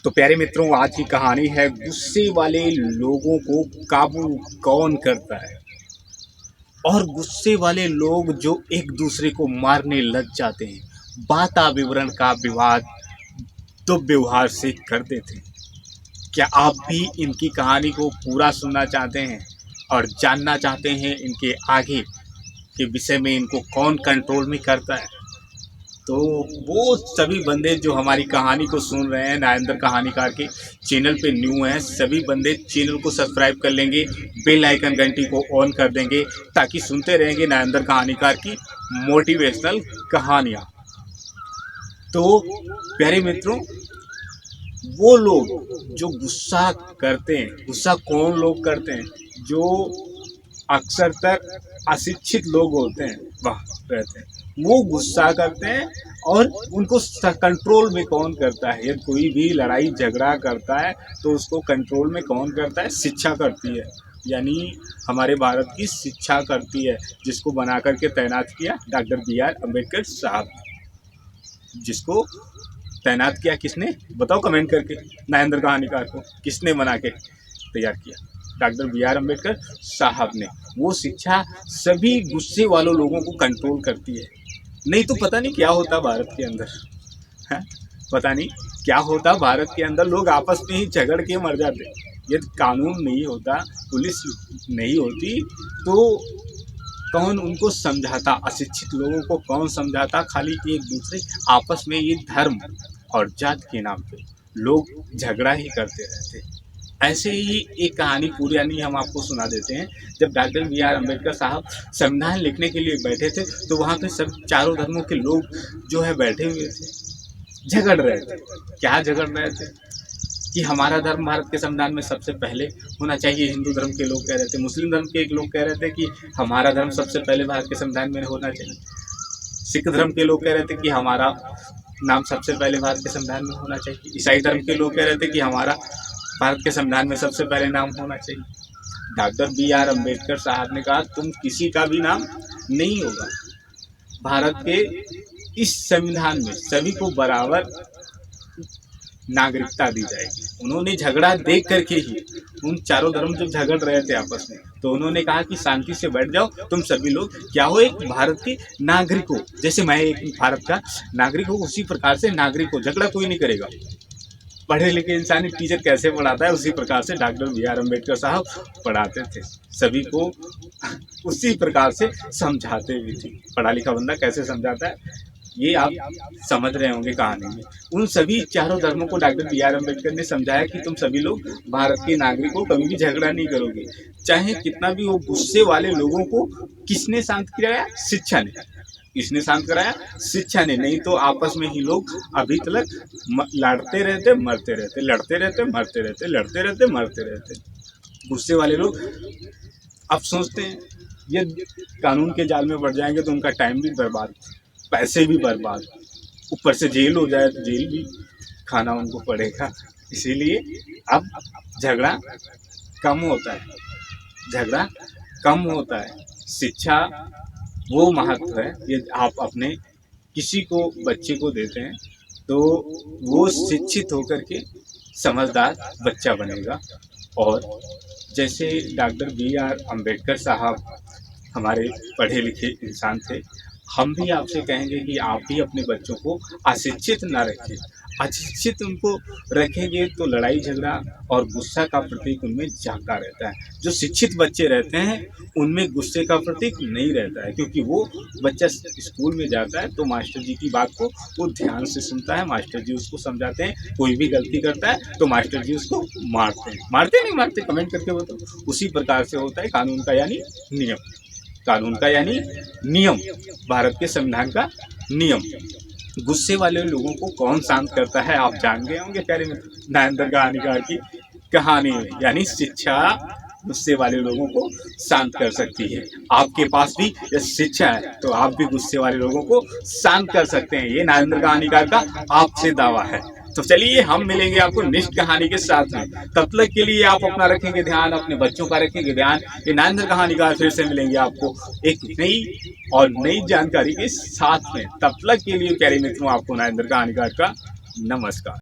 तो प्यारे मित्रों, आज की कहानी है गुस्से वाले लोगों को काबू कौन करता है। और गुस्से वाले लोग जो एक दूसरे को मारने लग जाते हैं, बाता विवरण का विवाद तो व्यवहार से कर देते हैं। क्या आप भी इनकी कहानी को पूरा सुनना चाहते हैं और जानना चाहते हैं इनके आगे के विषय में, इनको कौन कंट्रोल में करता है? तो वो सभी बंदे जो हमारी कहानी को सुन रहे हैं, नायंदर कहानीकार के चैनल पे न्यू हैं, सभी बंदे चैनल को सब्सक्राइब कर लेंगे, बेल आइकन घंटी को ऑन कर देंगे ताकि सुनते रहेंगे नायंदर कहानीकार की मोटिवेशनल कहानियाँ। तो प्यारे मित्रों, वो लोग जो गुस्सा करते हैं, गुस्सा कौन लोग करते हैं? जो अक्सरतर अशिक्षित लोग होते हैं, वह रहते हैं, वो गुस्सा करते हैं। और उनको कंट्रोल में कौन करता है? यदि कोई भी लड़ाई झगड़ा करता है तो उसको कंट्रोल में कौन करता है? शिक्षा करती है, यानी हमारे भारत की शिक्षा करती है, जिसको बना करके तैनात किया डॉक्टर BR अम्बेडकर साहब। जिसको तैनात किया किसने? बताओ कमेंट करके। नायंदर कहानीकार को किसने बना के तैयार किया? डॉक्टर BR अम्बेडकर साहब ने। वो शिक्षा सभी गुस्से वालों लोगों को कंट्रोल करती है। नहीं तो पता नहीं क्या होता भारत के अंदर है? पता नहीं क्या होता भारत के अंदर। लोग आपस में ही झगड़ के मर जाते। यदि कानून नहीं होता, पुलिस नहीं होती, तो कौन उनको समझाता? अशिक्षित लोगों को कौन समझाता? खाली एक दूसरे आपस में ये धर्म और जात के नाम पे लोग झगड़ा ही करते रहते। ऐसे ही एक कहानी पूरी यानी हम आपको सुना देते हैं। जब डॉक्टर BR अम्बेडकर साहब संविधान लिखने के लिए बैठे थे, तो वहाँ पे सब चारों धर्मों के लोग जो है बैठे हुए थे, झगड़ रहे थे। क्या झगड़ रहे थे? कि हमारा धर्म भारत के संविधान में सबसे पहले होना चाहिए। हिंदू धर्म के लोग कह रहे थे, मुस्लिम धर्म के एक लोग कह रहे थे कि हमारा धर्म सबसे पहले भारत के संविधान में होना चाहिए। सिख धर्म के लोग कह रहे थे कि हमारा नाम सबसे पहले भारत के संविधान में होना चाहिए। ईसाई धर्म के लोग कह रहे थे कि हमारा भारत के संविधान में सबसे पहले नाम होना चाहिए। डॉक्टर BR अम्बेडकर साहब ने कहा, तुम किसी का भी नाम नहीं होगा। भारत के इस संविधान में सभी को बराबर नागरिकता दी जाएगी। उन्होंने झगड़ा देख करके ही, उन चारों धर्म जब झगड़ रहे थे आपस में, तो उन्होंने कहा कि शांति से बैठ जाओ, तुम सभी लोग क्या हो, एक भारत के नागरिक हो। जैसे मैं एक भारत का नागरिक हूँ, उसी प्रकार से नागरिक हो। झगड़ा कोई नहीं करेगा। पढ़े लिखे इंसान टीचर कैसे पढ़ाता है, उसी प्रकार से डॉक्टर BR अम्बेडकर साहब पढ़ाते थे। सभी को उसी प्रकार से समझाते भी थे। पढ़ा लिखा बंदा कैसे समझाता है, ये आप समझ रहे होंगे कहानी में। उन सभी चारों धर्मों को डॉक्टर BR अम्बेडकर ने समझाया कि तुम सभी लोग भारत के नागरिक हो, कभी भी झगड़ा नहीं करोगे, चाहे कितना भी हो। गुस्से वाले लोगों को किसने शांत कराया? शिक्षा ने। किसने शांत कराया? शिक्षा ने। नहीं तो आपस में ही लोग अभी तक लड़ते रहते, मरते रहते, लड़ते रहते, मरते रहते, लड़ते रहते, मरते रहते। गुस्से वाले लोग अब सोचते हैं ये कानून के जाल में बढ़ जाएंगे तो उनका टाइम भी बर्बाद, पैसे भी बर्बाद, ऊपर से जेल हो जाए तो जेल भी खाना उनको पड़ेगा। इसीलिए अब झगड़ा कम होता है, झगड़ा कम होता है। शिक्षा वो महत्व है। यदि आप अपने किसी को बच्चे को देते हैं तो वो शिक्षित होकर के समझदार बच्चा बनेगा। और जैसे डॉक्टर BR अम्बेडकर साहब हमारे पढ़े लिखे इंसान थे, हम भी आपसे कहेंगे कि आप भी अपने बच्चों को अशिक्षित ना रखें। अशिक्षित उनको रखेंगे तो लड़ाई झगड़ा और गुस्सा का प्रतीक उनमें जागता रहता है। जो शिक्षित बच्चे रहते हैं उनमें गुस्से का प्रतीक नहीं रहता है, क्योंकि वो बच्चा स्कूल में जाता है तो मास्टर जी की बात को वो ध्यान से सुनता है। मास्टर जी उसको समझाते हैं। कोई भी गलती करता है तो मास्टर जी उसको मारते हैं। मारते नहीं मारते? कमेंट करके बताओ। उसी प्रकार से होता है कानून का यानी नियम। कानून का यानी नियम, भारत के संविधान का नियम। गुस्से वाले लोगों को कौन शांत करता है आप जान गए होंगे प्यारे मित्र, नायंदर कहानीकार की कहानी में। यानी शिक्षा गुस्से वाले लोगों को शांत कर सकती है। आपके पास भी यह शिक्षा है तो आप भी गुस्से वाले लोगों को शांत कर सकते हैं। ये नायंदर कहानीकार का आपसे दावा है। तो चलिए हम मिलेंगे आपको नेक्स्ट कहानी के साथ में। तब तक के लिए आप अपना रखेंगे ध्यान, अपने बच्चों का रखेंगे ध्यान। ये नायंदर कहानीकार फिर से मिलेंगे आपको एक नई और नई जानकारी के साथ में। तब तक के लिए प्यारे मित्रों, आपको नायंदर कहानीकार का नमस्कार।